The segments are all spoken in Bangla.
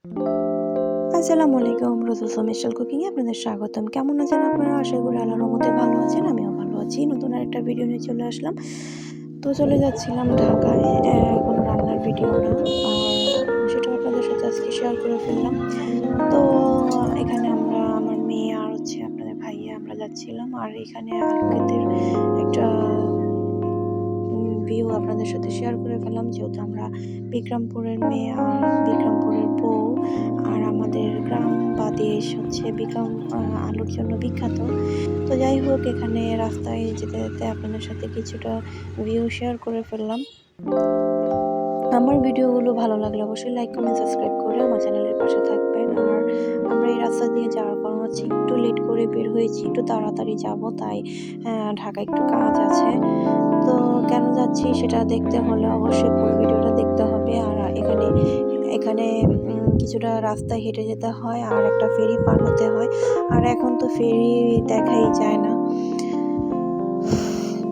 আসসালামু আলাইকুম। রোজা স্পেশাল কুকিং এ আপনাদের স্বাগতম। কেমন আছেন আপনারা? আশা করি আল্লাহর রহমতে ভালো আছেন। আমিও ভালো আছি। নতুন আরেকটা ভিডিও নিয়ে চলে আসলাম। তো চলে যাচ্ছিলাম ঢাকায়। কোনো রান্নার ভিডিও না। আর সেটাও আপনাদের সাথে আজকে শেয়ার করে ফেললাম। তো এখানে আমার মেয়ে আর হচ্ছে আপনাদের ভাইয়া আমরা যাচ্ছিলাম। আর এখানে আলু ক্ষেতের একটা ভিউ আপনাদের সাথে শেয়ার করে ফেললাম, যেহেতু আমরা বিক্রমপুরের মেয়ে আর বিক্রমপুরের বউ। আর আমাদের গ্রাম বা দেশ হচ্ছে আলুর জন্য বিখ্যাত। তো যাই হোক, এখানে রাস্তায় যেতে যেতে আপনাদের সাথে কিছুটা ভিউ শেয়ার করে ফেললাম। আমার ভিডিওগুলো ভালো লাগলে অবশ্যই লাইক, কমেন্ট, সাবস্ক্রাইব করে আমার চ্যানেলের পাশে থাকবেন। আর আমরা এই রাস্তা দিয়ে যাওয়ার কারণ হচ্ছে একটু লেট করে বের হয়েছি, একটু তাড়াতাড়ি যাব, তাই ঢাকায় একটু কাজ আছে। তো কেন যাচ্ছি সেটা দেখতে হলে অবশ্যই পুরো ভিডিওটা দেখতে হবে। আর এখানে এখানে কিছুটা রাস্তা হেঁটে যেতে হয় আর একটা ফেরি পার হতে হয়। আর এখন তো ফেরি দেখাই যায় না।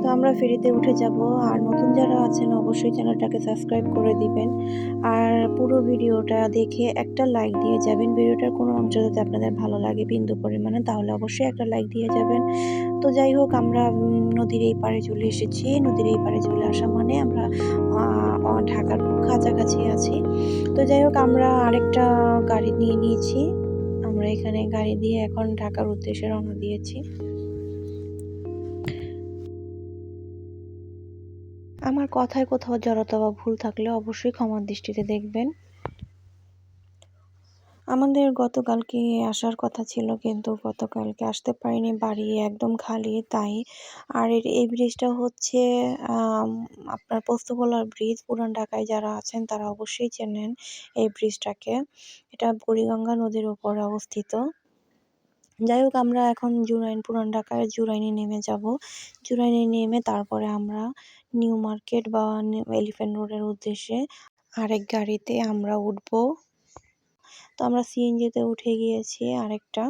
তো আমরা ফেরিতে উঠে যাব। আর নতুন যারা আছেন অবশ্যই চ্যানেলটাকে সাবস্ক্রাইব করে দিবেন। আর পুরো ভিডিওটা দেখে একটা লাইক দিয়ে যাবেন। ভিডিওটার কোনো অংশ যদি আপনাদের ভালো লাগে বিন্দু পরিমাণে, তাহলে অবশ্যই একটা লাইক দিয়ে যাবেন। তো যাই হোক, আমরা নদীর এই পাড়ে চলে এসেছি। নদীর এই পাড়ে চলে আসা মানে আমরা ঢাকার খুব কাছাকাছি আছি। তো যাই হোক, আমরা আরেকটা গাড়ি নিয়ে নিয়েছি। আমরা এখানে গাড়ি দিয়ে এখন ঢাকার উদ্দেশ্যে রওনা দিয়েছি। আমার কথায় কোথাও জড়তা বা ভুল থাকলে অবশ্যই ক্ষমার দৃষ্টিতে দেখবেন। আমাদের গতকালকে আসার কথা ছিল, কিন্তু গতকালকে আসতে পারিনি, বাড়ি একদম খালি তাই। আর এই ব্রিজটা হচ্ছে আম আপনার পোস্তগোলার ব্রিজ। পুরান ঢাকায় যারা আছেন তারা অবশ্যই চেনেন এই ব্রিজটাকে। এটা বুড়িগঙ্গা নদীর উপরে অবস্থিত। যাই হোক, আমরা এখন পুরান ঢাকার জুরাইনে নেমে যাব। জুরাইনে নেমে তারপরে আমরা নিউ মার্কেট বা এলিফ্যান্ট রোডের উদ্দেশ্যে আরেক গাড়িতে আমরা উঠবো। তো আমরা সিএনজিতে উঠে গিয়েছি আরেকটা।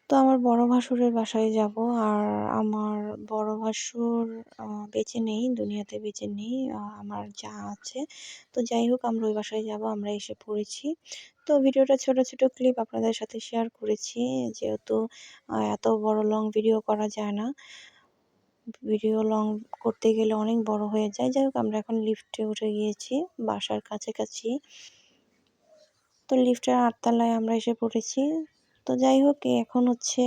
তো আমার বড় ভাসুরের বাসায় যাব। আর আমার বড় ভাসুর বেঁচে নেই, দুনিয়াতে বেঁচে নেই। আমার যা আছে। তো যাই হোক, আমরা ওই বাসায় যাব। আমরা এসে পড়েছি। তো ভিডিওটা ছোট ছোট ক্লিপ আপনাদের সাথে শেয়ার করেছি, যেহেতু এত বড় লং ভিডিও করা যায় না। ভিডিও লং করতে গেলে অনেক বড় হয়ে যায়। যাই হোক, আমরা এখন লিফটে উঠে গিয়েছি বাসার কাছাকাছি। তো লিফটের ৮ তলায় আমরা এসে পড়েছি। তো যাই হোক, এখন হচ্ছে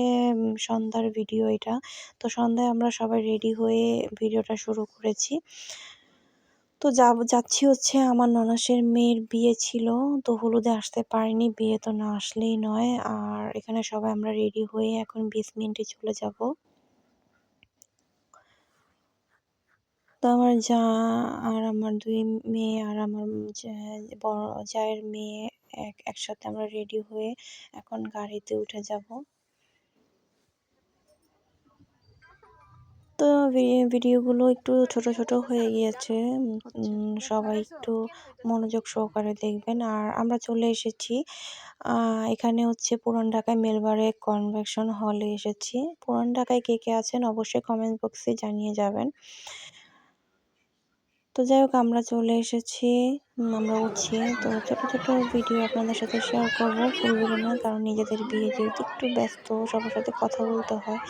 সন্ধ্যার ভিডিও এটা। তো সন্ধ্যায় আমরা সবাই রেডি হয়ে ভিডিওটা শুরু করেছি। তো যাচ্ছি হচ্ছে আমার ননাসের মেয়ের বিয়ে ছিল। তো হলুদে আসতে পারিনি, বিয়ে তো না আসলেই নয়। আর এখানে সবাই আমরা রেডি হয়ে এখন বেসমেন্টে চলে যাব। তো আমার যা আর আমার ২ মেয়ে আর আমার বড় জায়ের মেয়ে একসাথে আমরা রেডি হয়ে এখন গাড়িতে উঠে যাব। তো ভিডিওগুলো একটু ছোট ছোট হয়ে গিয়েছে। সবাই একটু মনোযোগ সহকারে দেখবেন। আর আমরা চলে এসেছি এখানে হচ্ছে পুরান ঢাকায় মেলবারে কনভেনশন হলে এসেছি। পুরান ঢাকায় কে কে আছেন অবশ্যই কমেন্ট বক্সে জানিয়ে যাবেন। তো যাই হোক, আমরা চলে এসেছি। আমরা উঠছি। তো ছোট ছোট ভিডিও আপনাদের সাথে শেয়ার করব, ফুল ভিডিও না, কারণ নিজেদের বিয়ে যেহেতু একটু ব্যস্ত, সবার সাথে কথা বলতে হয়।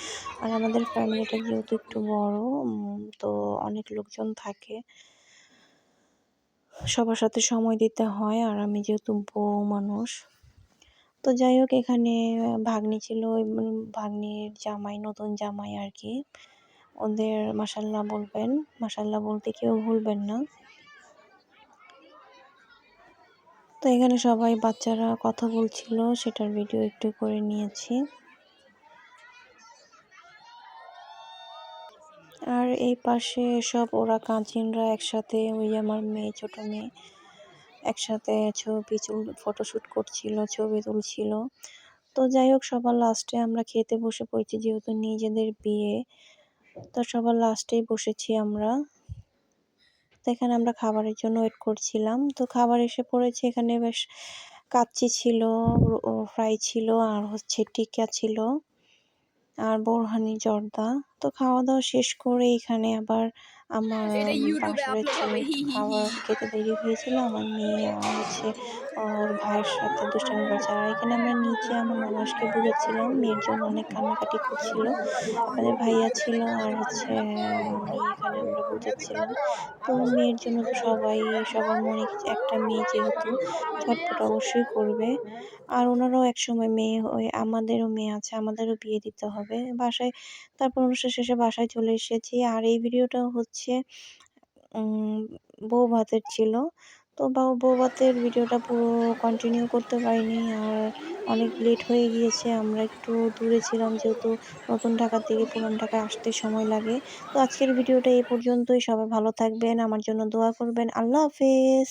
আর আমাদের ফ্যামিলিটা যেহেতু একটু বড়, তো অনেক লোকজন থাকে, সবার সাথে সময় দিতে হয়। আর আমি যেহেতু বউ মানুষ। তো যাই হোক, এখানে ভাগ্নি ছিল, ভাগ্নির জামাই, নতুন জামাই আর কি। ওদের মাশাল্লাহ বলবেন, মাশাল্লাহ বলতে কেউ ভুলবেন না। তো এখানে সবাই বাচ্চারা কথা বলছিল, সেটার ভিডিও একটু করে নিয়েছি। আর এই পাশে সব ওরা কাজিনরা একসাথে, ওই আমার মেয়ে, ছোট মেয়ে একসাথে ফটোশুট করছিল, ছবি তুলছিল। তো যাই হোক, সবার লাস্টে আমরা খেতে বসে পড়েছি, যেহেতু নিজেদের বিয়ে। তো সবার লাস্টেই বসেছি আমরা। তো এখানে আমরা খাবারের জন্য ওয়েট করছিলাম। তো খাবার এসে পড়েছে। এখানে বেশ কাচ্চি ছিল, ফ্রাই ছিল, আর হচ্ছে টিক্কা ছিল, আর বোরহানি জর্দা। তো খাওয়া দাওয়া শেষ করে এখানে আবার আমার এটা YouTube এ বাসার আপলোড হচ্ছে হবে। হি, হি, হি। খাবার খেতে দেরি হয়েছিল। আমার মেয়ে আর হচ্ছে ওর ভাইয়ের সাথে দুষ্টামি করছে। আর এখানে আমরা নিচে আমার ননাসকে বুঝাচ্ছিলাম। মেয়ের জন্য অনেক কান্নাকাটি করছিল। আপনাদের ভাইয়া ছিল আর হচ্ছে আমি এখানে আমরা বুঝাচ্ছিলাম। তো মেয়ের জন্য তো সবার মনে একটা মেয়ে যেহেতু ছটফট অবশ্যই করবে। আর ওনারাও একসময় মেয়ে হয়ে আমাদেরও মেয়ে আছে, আমাদেরও বিয়ে দিতে হবে। তারপর অনুষ্ঠান শেষে বাসায় চলে এসেছি। আর এই ভিডিওটা হচ্ছে উম বউ ভাতের ছিল। তো বউ ভাতের ভিডিওটা পুরো কন্টিনিউ করতে পারিনি। আর অনেক লেট হয়ে গিয়েছে। আমরা একটু দূরে ছিলাম যেহেতু নতুন ঢাকা থেকে পুরান ঢাকায় আসতে সময় লাগে। তো আজকের ভিডিওটা এই পর্যন্তই। সবাই ভালো থাকবেন, আমার জন্য দোয়া করবেন। আল্লাহ হাফেজ।